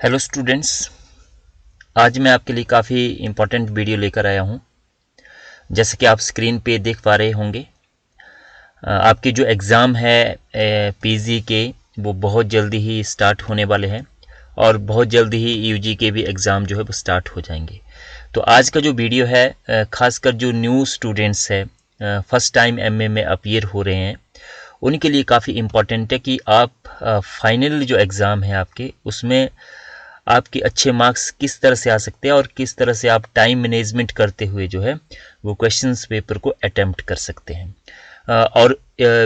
Hello students, आज मैं आपके लिए काफ़ी इम्पोर्टेंट वीडियो लेकर आया हूँ। जैसे कि आप स्क्रीन पे देख पा रहे होंगे, आपके जो एग्ज़ाम है पीजी के, वो बहुत जल्दी ही स्टार्ट होने वाले हैं और बहुत जल्दी ही यूजी के भी एग्ज़ाम जो है वो स्टार्ट हो जाएंगे। तो आज का जो वीडियो है, ख़ासकर जो न्यू स्टूडेंट्स है, फर्स्ट टाइम एमए में अपीयर हो रहे हैं, उनके लिए काफ़ी इम्पोर्टेंट है कि आप फाइनल जो एग्ज़ाम है आपके, उसमें आपके अच्छे मार्क्स किस तरह से आ सकते हैं और किस तरह से आप टाइम मैनेजमेंट करते हुए जो है वो क्वेश्चंस पेपर को अटेम्प्ट कर सकते हैं। और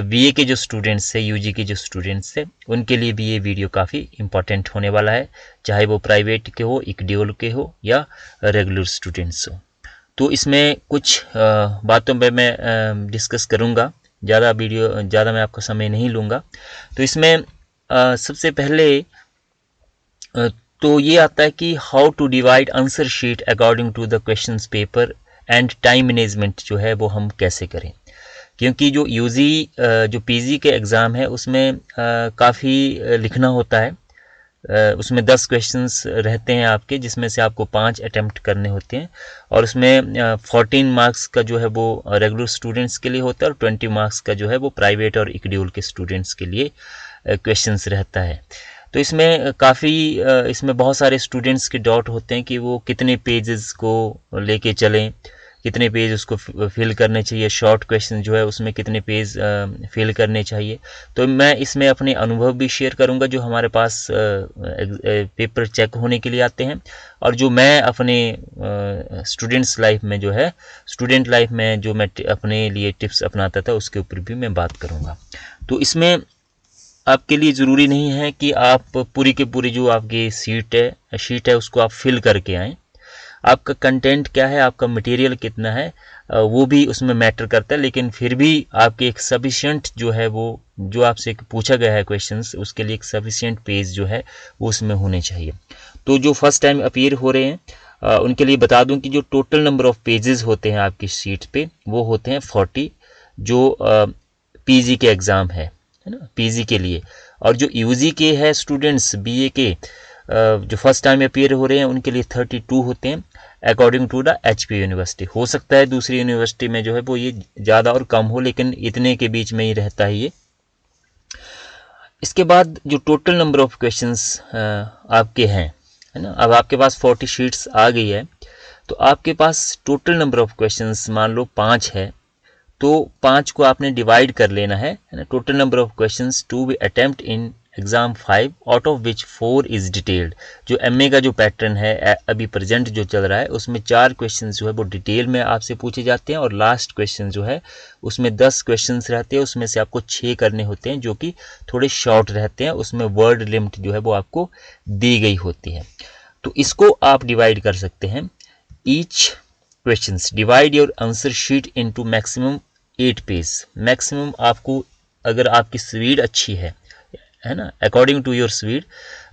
बीए के जो स्टूडेंट्स हैं, यूजी के जो स्टूडेंट्स हैं, उनके लिए भी ये वीडियो काफ़ी इम्पॉर्टेंट होने वाला है, चाहे वो प्राइवेट के हो, इक्ड्यूल के हो या रेगुलर स्टूडेंट्स हो। तो इसमें कुछ बातों पे मैं डिस्कस करूँगा, ज़्यादा मैं आपका समय नहीं लूँगा। तो इसमें सबसे पहले अ, तो ये आता है कि how to divide answer sheet according to the questions paper and time management जो है वो हम कैसे करें। क्योंकि जो यूजी जो पीजी के एग्ज़ाम है उसमें काफ़ी लिखना होता है। उसमें 10 क्वेश्चंस रहते हैं आपके, जिसमें से आपको 5 अटेम्प्ट करने होते हैं और उसमें 14 मार्क्स का जो है वो रेगुलर स्टूडेंट्स के लिए होता है और 20 मार्क्स का जो है वो प्राइवेट और इक्ड्यूल के स्टूडेंट्स के लिए क्वेश्चंस रहता है। तो इसमें इसमें बहुत सारे स्टूडेंट्स के डाउट होते हैं कि वो कितने पेजेस को लेके चलें, कितने पेज उसको फिल करने चाहिए, शॉर्ट क्वेश्चन जो है उसमें कितने पेज फिल करने चाहिए। तो मैं इसमें अपने अनुभव भी शेयर करूंगा जो हमारे पास पेपर चेक होने के लिए आते हैं, और जो मैं अपने स्टूडेंट लाइफ में जो मैं अपने लिए टिप्स अपनाता था उसके ऊपर भी मैं बात करूंगा। तो इसमें आपके लिए ज़रूरी नहीं है कि आप पूरी के पूरी जो आपकी शीट है उसको आप फिल करके आएँ। आपका कंटेंट क्या है, आपका मटेरियल कितना है, वो भी उसमें मैटर करता है, लेकिन फिर भी आपके एक सफिशिएंट जो है वो जो आपसे पूछा गया है क्वेश्चंस, उसके लिए एक सफिशिएंट पेज जो है वो उसमें होने चाहिए। तो जो फर्स्ट टाइम अपीयर हो रहे हैं उनके लिए बता दूं कि जो टोटल नंबर ऑफ पेजेस होते हैं आपकी शीट पे वो होते हैं 40, जो पीजी के एग्ज़ाम है ना, पीजी के लिए। और जो यूजी के है स्टूडेंट्स, बीए के जो फर्स्ट टाइम अपीयर हो रहे हैं, उनके लिए 32 होते हैं according to the HP university. हो सकता है दूसरी यूनिवर्सिटी में जो है वो ये ज़्यादा और कम हो, लेकिन इतने के बीच में ही रहता है ये। इसके बाद जो टोटल नंबर ऑफ क्वेश्चंस आपके हैं, है ना, अब आपके पास 40 शीट्स आ गई है, तो आपके पास टोटल नंबर ऑफ क्वेश्चंस मान लो 5 है, तो 5 को आपने डिवाइड कर लेना है ना। Total number of questions to be attempt in exam 5, out of which 4 is detailed. जो एमए का जो पैटर्न है अभी प्रेजेंट जो चल रहा है, उसमें 4 क्वेश्चन जो है वो डिटेल में आपसे पूछे जाते हैं और लास्ट क्वेश्चन जो है उसमें 10 क्वेश्चन रहते हैं, उसमें से आपको 6 करने होते हैं जो कि थोड़े शॉर्ट रहते हैं, उसमें वर्ड लिमिट जो है वो आपको दी गई होती है। तो इसको आप डिवाइड कर सकते हैं। Each questions divide your answer sheet into maximum 8 page. Maximum आपको, अगर आपकी स्पीड अच्छी है ना, अकॉर्डिंग टू योर स्पीड,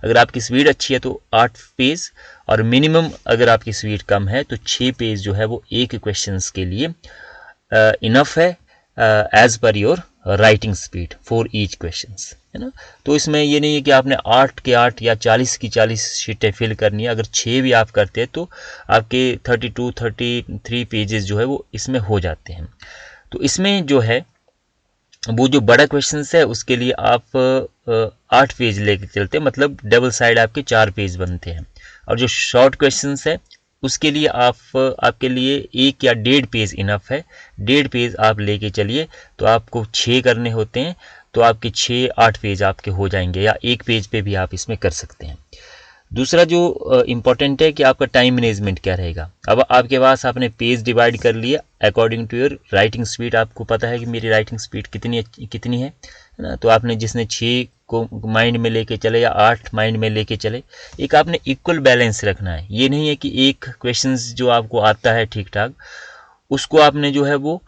अगर आपकी स्पीड अच्छी है तो 8 पेज, और मिनिमम अगर आपकी स्पीड कम है तो 6 पेज जो है वो एक क्वेश्चंस के लिए इनफ है, as per your writing speed for each questions, है ना। तो इसमें ये नहीं है कि आपने 8 के 8 या 40 की 40 शीटें फिल करनी है। अगर 6 भी आप करते हैं तो आपके 32-33 पेजेस जो है वो इसमें हो जाते हैं। तो इसमें जो है वो जो बड़ा क्वेश्चन है उसके लिए आप 8 पेज लेके चलते हैं, मतलब डबल साइड आपके 4 पेज बनते हैं। और जो शॉर्ट क्वेश्चन है उसके लिए आपके लिए 1 या 1.5 पेज इनफ है। 1.5 पेज आप लेके चलिए, तो आपको 6 करने होते हैं, तो आपके 6-8 पेज आपके हो जाएंगे, या 1 पेज पे भी आप इसमें कर सकते हैं। दूसरा जो इम्पोर्टेंट है कि आपका टाइम मैनेजमेंट क्या रहेगा। अब आपके पास आपने पेज डिवाइड कर लिया according to your writing speed. आपको पता है कि मेरी राइटिंग स्पीड कितनी है ना। तो आपने जिसने 6 को माइंड में लेके चले या 8 माइंड में लेके चले, एक आपने इक्वल बैलेंस रखना है। ये नहीं है कि एक क्वेश्चन जो आपको आता है ठीक ठाक, उसको आपने जो है वो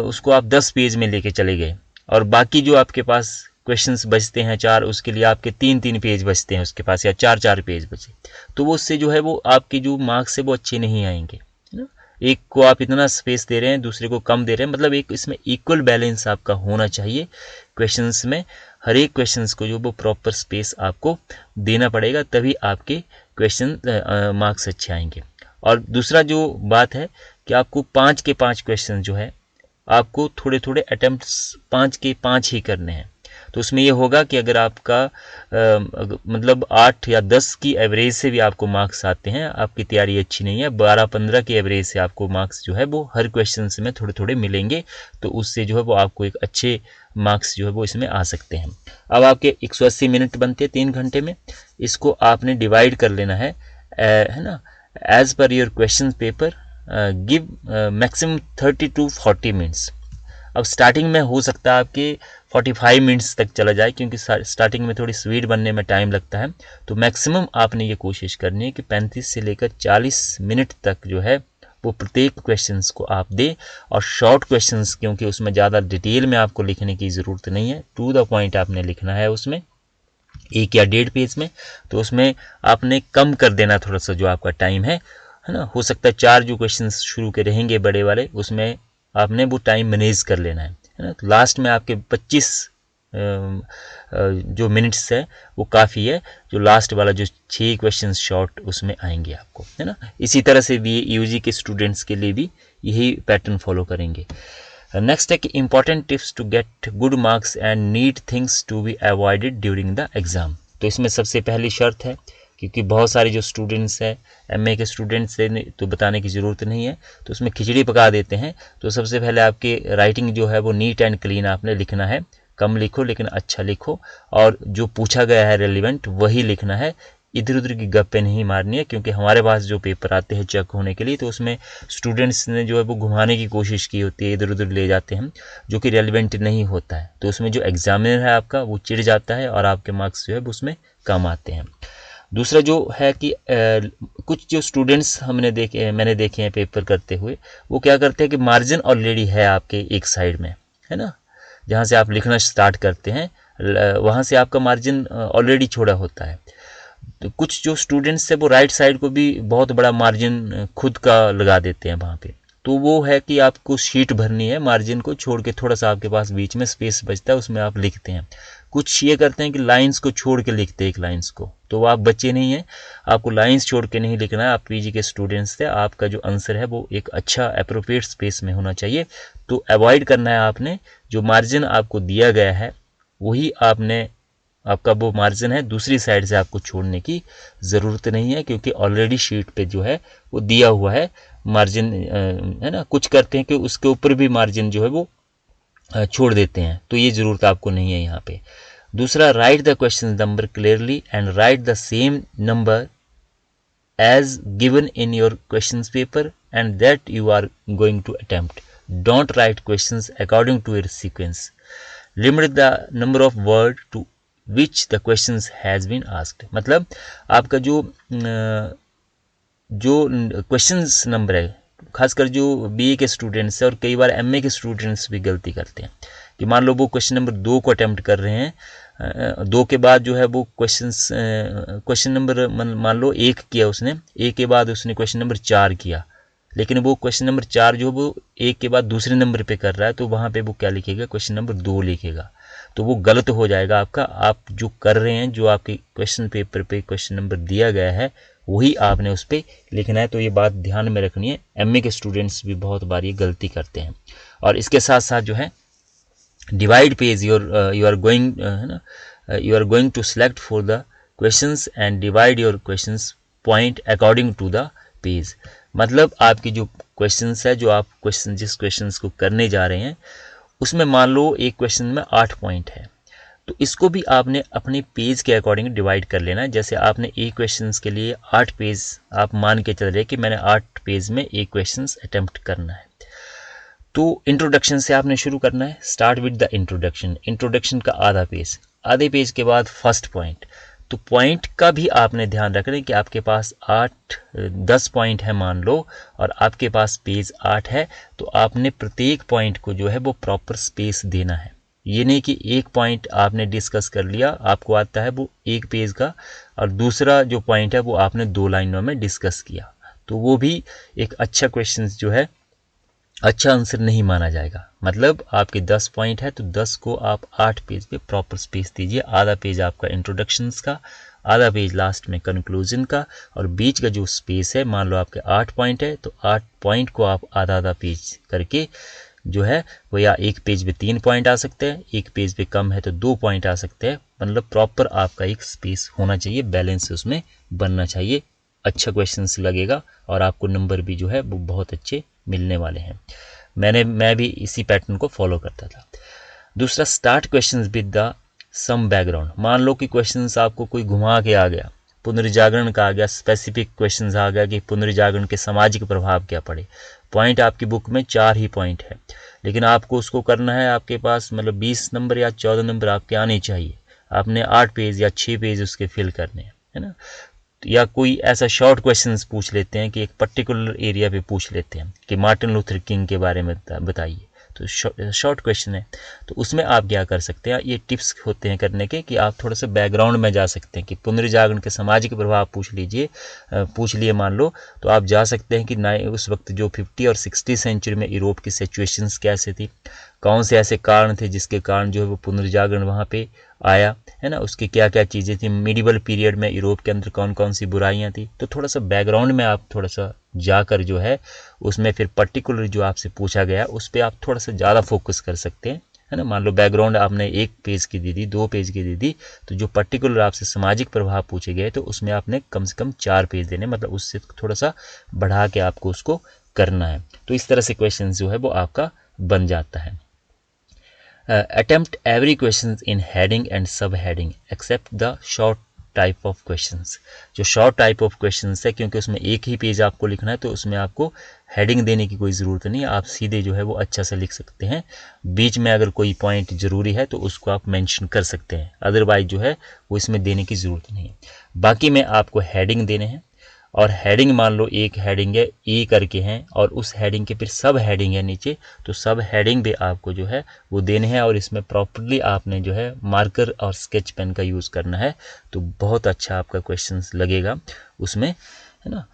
उसको आप 10 पेज में लेके चले गए, और बाकी जो आपके पास क्वेश्चंस बचते हैं 4, उसके लिए आपके 3-3 पेज बचते हैं उसके पास, या 4-4 पेज बचे, तो वो उससे जो है वो आपके जो मार्क्स है वो अच्छे नहीं आएंगे, है ना। एक को आप इतना स्पेस दे रहे हैं, दूसरे को कम दे रहे हैं, मतलब एक इसमें इक्वल बैलेंस आपका होना चाहिए क्वेश्चंस में। हर एक क्वेश्चंस को जो वो प्रॉपर स्पेस आपको देना पड़ेगा, तभी आपके क्वेश्चन मार्क्स अच्छे आएंगे। और दूसरा जो बात है कि आपको 5 के 5 क्वेश्चन जो है आपको थोड़े थोड़े अटेम्प्ट्स 5 के 5 ही करने हैं। तो उसमें ये होगा कि अगर आपका मतलब 8 या 10 की एवरेज से भी आपको मार्क्स आते हैं, आपकी तैयारी अच्छी नहीं है, 12-15 की एवरेज से आपको मार्क्स जो है वो हर क्वेश्चन में थोड़े थोड़े मिलेंगे, तो उससे जो है वो आपको एक अच्छे मार्क्स जो है वो इसमें आ सकते हैं। अब आपके 180 मिनट बनते हैं 3 घंटे में, इसको आपने डिवाइड कर लेना है ना, as per your question paper give maximum 30 to 40 minutes. अब स्टार्टिंग में हो सकता है आपके 45 मिनट्स तक चला जाए, क्योंकि स्टार्टिंग में थोड़ी स्वीट बनने में टाइम लगता है। तो मैक्सिमम आपने ये कोशिश करनी है कि 35 से लेकर 40 मिनट तक जो है वो प्रत्येक क्वेश्चंस को आप दे। और शॉर्ट क्वेश्चंस, क्योंकि उसमें ज़्यादा डिटेल में आपको लिखने की ज़रूरत नहीं है, टू द पॉइंट आपने लिखना है उसमें 1 या 1.5 पेज में, तो उसमें आपने कम कर देना थोड़ा सा जो आपका टाइम है ना। हो सकता है 4 जो क्वेश्चन शुरू के रहेंगे बड़े वाले, उसमें आपने वो टाइम मैनेज कर लेना है ना। तो लास्ट में आपके 25 जो मिनट्स है वो काफ़ी है, जो लास्ट वाला जो 6 क्वेश्चन शॉर्ट उसमें आएंगे आपको, है ना। इसी तरह से भी यूजी के स्टूडेंट्स के लिए भी यही पैटर्न फॉलो करेंगे। नेक्स्ट है कि important tips to get good marks and need things to be avoided during the exam. तो इसमें सबसे पहली शर्त है, क्योंकि बहुत सारे जो स्टूडेंट्स हैं, एमए के स्टूडेंट्स से तो बताने की ज़रूरत नहीं है, तो उसमें खिचड़ी पका देते हैं। तो सबसे पहले आपके राइटिंग जो है वो नीट एंड क्लीन आपने लिखना है, कम लिखो लेकिन अच्छा लिखो, और जो पूछा गया है रेलिवेंट वही लिखना है। इधर उधर की गप्पे नहीं मारनी है, क्योंकि हमारे पास जो पेपर आते हैं चेक होने के लिए, तो उसमें स्टूडेंट्स ने जो है वो घुमाने की कोशिश की होती है, इधर उधर ले जाते हैं, जो कि रेलिवेंट नहीं होता है। तो उसमें जो एग्जामिनर है आपका वो चिढ़ जाता है और आपके मार्क्स जो है उसमें कम आते हैं। दूसरा जो है कि कुछ जो स्टूडेंट्स मैंने देखे हैं पेपर करते हुए, वो क्या करते हैं कि मार्जिन ऑलरेडी है आपके एक साइड में, है ना, जहाँ से आप लिखना स्टार्ट करते हैं वहाँ से आपका मार्जिन ऑलरेडी छोड़ा होता है। तो कुछ जो स्टूडेंट्स है वो राइट साइड को भी बहुत बड़ा मार्जिन खुद का लगा देते हैं वहाँ पे। तो वो है कि आपको शीट भरनी है, मार्जिन को छोड़ के थोड़ा सा आपके पास बीच में स्पेस बचता है, उसमें आप लिखते हैं। कुछ ये करते हैं कि लाइंस को छोड़ के लिखते हैं एक लाइंस को, तो वो आप बच्चे नहीं हैं, आपको लाइंस छोड़ के नहीं लिखना है। आप पीजी के स्टूडेंट्स थे, आपका जो आंसर है वो एक अच्छा अप्रोप्रिएट स्पेस में होना चाहिए। तो अवॉइड करना है आपने, जो मार्जिन आपको दिया गया है वही आपने, आपका वो मार्जिन है, दूसरी साइड से आपको छोड़ने की ज़रूरत नहीं है, क्योंकि ऑलरेडी शीट पे जो है वो दिया हुआ है मार्जिन, है ना। कुछ करते हैं कि उसके ऊपर भी मार्जिन जो है वो छोड़ देते हैं, तो ये ज़रूरत आपको नहीं है यहाँ पे। दूसरा, write the question number clearly and write the same number as given in your question paper and that you are going to attempt. Don't write questions according to your sequence. Limit the number of word to which the question has been asked. मतलब आपका जो questions number है, खासकर जो BA के students हैं और कई बार एमए के स्टूडेंट्स भी गलती करते हैं कि मान लो वो क्वेश्चन नंबर 2 को अटेम्प्ट कर रहे हैं, 2 के बाद जो है वो क्वेश्चन नंबर मान लो 1 किया उसने, 1 के बाद उसने क्वेश्चन नंबर 4 किया, लेकिन वो क्वेश्चन नंबर 4 जो वो 1 के बाद दूसरे नंबर पे कर रहा है, तो वहाँ पे वो क्या लिखेगा, क्वेश्चन नंबर 2 लिखेगा, तो वो गलत हो जाएगा आपका। आप जो कर रहे हैं, जो आपके क्वेश्चन पेपर पे क्वेश्चन नंबर दिया गया है वही आपने उस पर लिखना है। तो ये बात ध्यान में रखनी है, एमए के स्टूडेंट्स भी बहुत बार ये गलती करते हैं। और इसके साथ साथ जो है divide page, you are going, है ना, you are going to select for the questions and divide your questions point according to the page. मतलब आपकी जो क्वेश्चंस है, जो आप जिस क्वेश्चंस को करने जा रहे हैं, उसमें मान लो एक क्वेश्चन में 8 पॉइंट है, तो इसको भी आपने अपने पेज के अकॉर्डिंग डिवाइड कर लेना है। जैसे आपने एक क्वेश्चंस के लिए 8 पेज आप मान के चल रहे कि मैंने 8 पेज में एक क्वेश्चंस अटेम्प्ट करना है, तो इंट्रोडक्शन से आपने शुरू करना है। स्टार्ट विद द इंट्रोडक्शन का आधा पेज, आधे पेज के बाद फर्स्ट पॉइंट। तो पॉइंट का भी आपने ध्यान रखना है कि आपके पास 10 पॉइंट है मान लो, और आपके पास पेज 8 है, तो आपने प्रत्येक पॉइंट को जो है वो प्रॉपर स्पेस देना है। ये नहीं कि एक पॉइंट आपने डिस्कस कर लिया, आपको आता है वो एक पेज का, और दूसरा जो पॉइंट है वो आपने 2 लाइनों में डिस्कस किया, तो वो भी एक अच्छा क्वेश्चन जो है अच्छा आंसर नहीं माना जाएगा। मतलब आपके 10 पॉइंट है तो 10 को आप 8 पेज पे प्रॉपर स्पेस दीजिए। आधा पेज आपका इंट्रोडक्शंस का, आधा पेज लास्ट में कंक्लूजन का, और बीच का जो स्पेस है, मान लो आपके 8 पॉइंट है तो 8 पॉइंट को आप आधा आधा पेज करके जो है वो, या एक पेज पे 3 पॉइंट आ सकते हैं, एक पेज पे कम है तो 2 पॉइंट आ सकते हैं। मतलब प्रॉपर आपका एक स्पेस होना चाहिए, बैलेंस उसमें बनना चाहिए। अच्छा क्वेश्चंस लगेगा और आपको नंबर भी जो है वो बहुत अच्छे मिलने वाले हैं। मैं भी इसी पैटर्न को फॉलो करता था। दूसरा, start questions with the some background. मान लो कि क्वेश्चंस आपको कोई घुमा के आ गया, पुनर्जागरण का आ गया, स्पेसिफिक क्वेश्चंस आ गया कि पुनर्जागरण के सामाजिक प्रभाव क्या पड़े। पॉइंट आपकी बुक में 4 ही पॉइंट है, लेकिन आपको उसको करना है, आपके पास मतलब 20 नंबर या 14 नंबर आपके आने चाहिए। आपने 8 पेज या 6 पेज उसके फिल करने हैं, है ना। या कोई ऐसा शॉर्ट क्वेश्चंस पूछ लेते हैं कि एक पर्टिकुलर एरिया पे पूछ लेते हैं कि मार्टिन लूथर किंग के बारे में बताइए, तो शॉर्ट क्वेश्चन है। तो उसमें आप क्या कर सकते हैं, ये टिप्स होते हैं करने के कि आप थोड़ा सा बैकग्राउंड में जा सकते हैं कि पुनर्जागरण के सामाजिक प्रभाव पूछ लिए मान लो, तो आप जा सकते हैं कि उस वक्त जो 50 और 60 सेंचुरी में यूरोप की सिचुएशंस कैसे थी, कौन से ऐसे कारण थे जिसके कारण जो है वो पुनर्जागरण वहाँ पे आया, है ना, उसकी क्या क्या चीज़ें थी, मिडिवल पीरियड में यूरोप के अंदर कौन कौन सी बुराइयाँ थी। तो थोड़ा सा बैकग्राउंड में आप थोड़ा सा जाकर जो है उसमें फिर पर्टिकुलर जो आपसे पूछा गया उस पर आप थोड़ा सा ज़्यादा फोकस कर सकते हैं, है ना। मान लो बैकग्राउंड आपने 1 पेज की दी थी, 2 पेज की दी थी, तो जो पर्टिकुलर आपसे सामाजिक प्रभाव पूछे गए तो उसमें आपने कम से कम 4 पेज देने, मतलब उससे थोड़ा सा बढ़ा के आपको उसको करना है। तो इस तरह से क्वेश्चन जो है वो आपका बन जाता है। Attempt every questions in heading and subheading except the short type of questions. जो शॉर्ट टाइप ऑफ क्वेश्चंस है, क्योंकि उसमें एक ही पेज आपको लिखना है तो उसमें आपको हेडिंग देने की कोई ज़रूरत नहीं है, आप सीधे जो है वो अच्छा से लिख सकते हैं। बीच में अगर कोई पॉइंट ज़रूरी है तो उसको आप मेंशन कर सकते हैं, अदरवाइज जो है वो इसमें देने की ज़रूरत नहीं है। बाकी में आपको हेडिंग देने हैं, और हेडिंग मान लो एक हेडिंग है ए करके हैं और उस हेडिंग के फिर सब हेडिंग है नीचे, तो सब हेडिंग भी आपको जो है वो देने हैं, और इसमें प्रॉपर्ली आपने जो है मार्कर और स्केच पेन का यूज़ करना है, तो बहुत अच्छा आपका क्वेश्चंस लगेगा उसमें, है ना।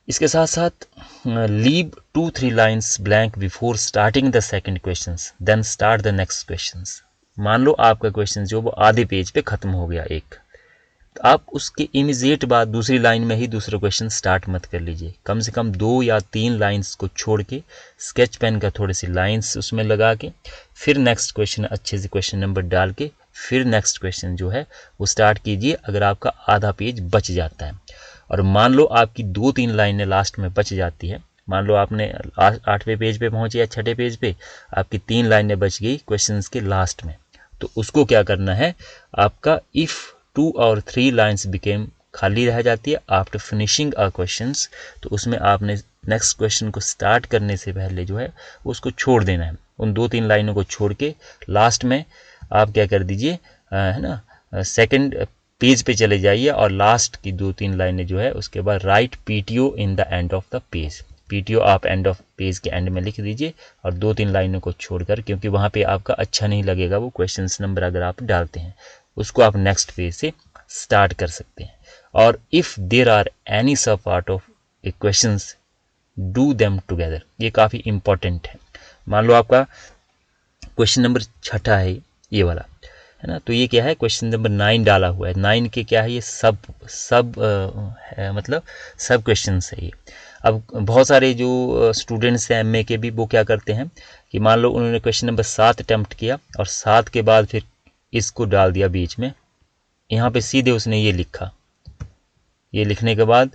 इसके साथ साथ leave 2-3 lines blank before starting the second questions, then start the next questions. मान लो आपका क्वेश्चन जो वो आधे पेज पे खत्म हो गया एक, तो आप उसके इमीडिएट बाद दूसरी लाइन में ही दूसरा क्वेश्चन स्टार्ट मत कर लीजिए, कम से कम 2 या 3 लाइंस को छोड़ के स्केच पेन का थोड़ी सी लाइंस उसमें लगा के फिर नेक्स्ट क्वेश्चन अच्छे से क्वेश्चन नंबर डाल के फिर नेक्स्ट क्वेश्चन जो है वो स्टार्ट कीजिए, अगर आपका आधा पेज बच जाता है। और मान लो आपकी 2-3 लाइनें लास्ट में बच जाती है, मान लो आपने 8वें पेज पे पहुंचे या 6ठे पेज पे, आपकी 3 लाइनें बच गई क्वेश्चंस के लास्ट में, तो उसको क्या करना है, आपका इफ़ 2 और 3 लाइन्स बिकेम खाली रह जाती है आफ्टर फिनिशिंग अ क्वेश्चंस, तो उसमें आपने नेक्स्ट क्वेश्चन को स्टार्ट करने से पहले जो है उसको छोड़ देना है। उन 2-3 लाइनों को छोड़ के लास्ट में आप क्या कर दीजिए, है ना, सेकंड पेज पे चले जाइए और लास्ट की 2-3 लाइनें जो है उसके बाद right PTO in the end of the page. PTO आप एंड ऑफ पेज के एंड में लिख दीजिए और 2-3 लाइनों को छोड़कर, क्योंकि वहाँ पे आपका अच्छा नहीं लगेगा वो क्वेश्चंस नंबर अगर आप डालते हैं, उसको आप नेक्स्ट पेज से स्टार्ट कर सकते हैं। और इफ़ देर आर एनी सब part of A questions do them together, ये काफ़ी इंपॉर्टेंट है। मान लो आपका क्वेश्चन नंबर 6 है ये वाला, है ना, तो ये क्या है, क्वेश्चन नंबर 9 डाला हुआ है, 9 के क्या है, ये सब है, मतलब सब क्वेश्चन है ये। अब बहुत सारे जो स्टूडेंट्स हैं एमए के भी, वो क्या करते हैं कि मान लो उन्होंने क्वेश्चन नंबर 7 अटैम्प्ट किया और 7 के बाद फिर इसको डाल दिया बीच में, यहाँ पे सीधे उसने ये लिखा, ये लिखने के बाद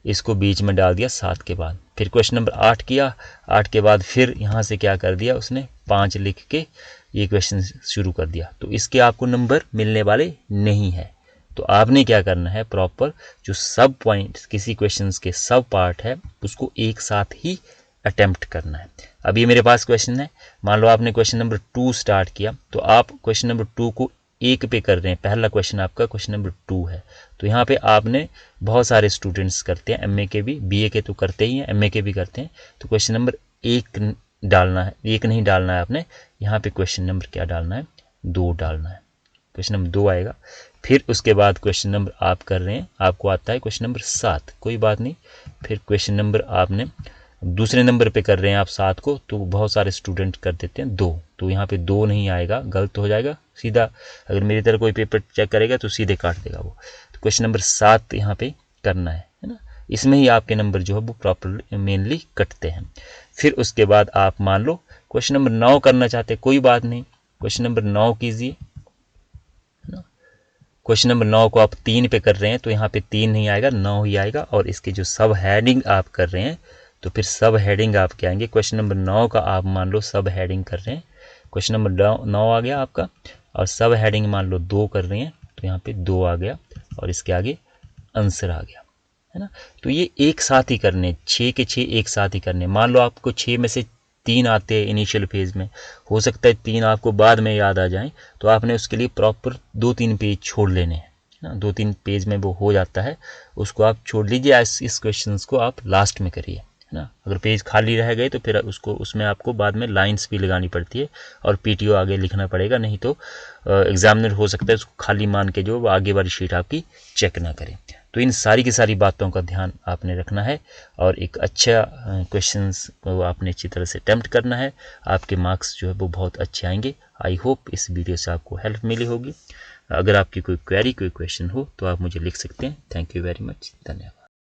इसको बीच में डाल दिया 7 के बाद, फिर क्वेश्चन नंबर 8 किया, 8 के बाद फिर यहाँ से क्या कर दिया उसने 5 लिख के ये क्वेश्चन शुरू कर दिया, तो इसके आपको नंबर मिलने वाले नहीं है। तो आपने क्या करना है, प्रॉपर जो सब पॉइंट किसी क्वेश्चन के सब पार्ट है उसको एक साथ ही अटेम्प्ट करना है। अब ये मेरे पास क्वेश्चन है, मान लो आपने क्वेश्चन नंबर 2 स्टार्ट किया, तो आप क्वेश्चन नंबर 2 को 1 पे कर रहे हैं, पहला क्वेश्चन आपका क्वेश्चन नंबर 2 है, तो यहाँ पे आपने बहुत सारे स्टूडेंट्स करते हैं, एमए के भी, बीए के तो करते ही हैं, एमए के भी करते हैं, तो क्वेश्चन नंबर 1 डालना है, 1 नहीं डालना है आपने, यहाँ पे क्वेश्चन नंबर क्या डालना है, 2 डालना है, क्वेश्चन नंबर 2 आएगा। फिर उसके बाद क्वेश्चन नंबर आप कर रहे हैं, आपको आता है क्वेश्चन नंबर 7, कोई बात नहीं, फिर क्वेश्चन नंबर आपने दूसरे नंबर पे कर रहे हैं आप 7 को, तो बहुत सारे स्टूडेंट कर देते हैं 2, तो यहाँ पे 2 नहीं आएगा, गलत हो जाएगा सीधा। अगर मेरी तरह कोई पेपर चेक करेगा तो सीधे काट देगा वो। तो क्वेश्चन नंबर 7 यहाँ पे करना है ना। इसमें ही आपके नंबर जो है वो प्रॉपर मेनली कटते हैं। फिर उसके बाद आप मान लो क्वेश्चन नंबर 9 करना चाहते हैं, कोई बात नहीं, क्वेश्चन नंबर 9 कीजिए। क्वेश्चन नंबर 9 को आप 3 पे कर रहे हैं, तो यहाँ पे 3 नहीं आएगा, 9 ही आएगा। और इसके जो सब हेडिंग आप कर रहे हैं, तो फिर सब हेडिंग आप क्या आएंगे, क्वेश्चन नंबर 9 का आप मान लो सब हेडिंग कर रहे हैं, क्वेश्चन नंबर 9 आ गया आपका, और सब हेडिंग मान लो 2 कर रहे हैं, तो यहाँ पे 2 आ गया, और इसके आगे आंसर आ गया, है ना। तो ये एक साथ ही करने, 6 के 6 एक साथ ही करने। मान लो आपको 6 में से 3 आते हैं इनिशियल फेज में, हो सकता है 3 आपको बाद में याद आ जाएं, तो आपने उसके लिए प्रॉपर 2-3 पेज छोड़ लेने हैं ना। 2-3 पेज में वो हो जाता है, उसको आप छोड़ लीजिए। इस क्वेश्चन को आप लास्ट में करिए, है ना। अगर पेज खाली रह गए तो फिर उसको, उसमें आपको बाद में लाइंस भी लगानी पड़ती है और पीटीओ आगे लिखना पड़ेगा, नहीं तो एग्जामिनर हो सकता है उसको खाली मान के जो आगे वाली शीट आपकी चेक ना करें। तो इन सारी की सारी बातों का ध्यान आपने रखना है और एक अच्छा क्वेश्चंस को आपने अच्छी तरह से अटेम्प्ट करना है। आपके मार्क्स जो है वो बहुत अच्छे आएंगे। आई होप इस वीडियो से आपको हेल्प मिली होगी। अगर आपकी कोई क्वेरी, कोई क्वेश्चन हो तो आप मुझे लिख सकते हैं। थैंक यू वेरी मच, धन्यवाद।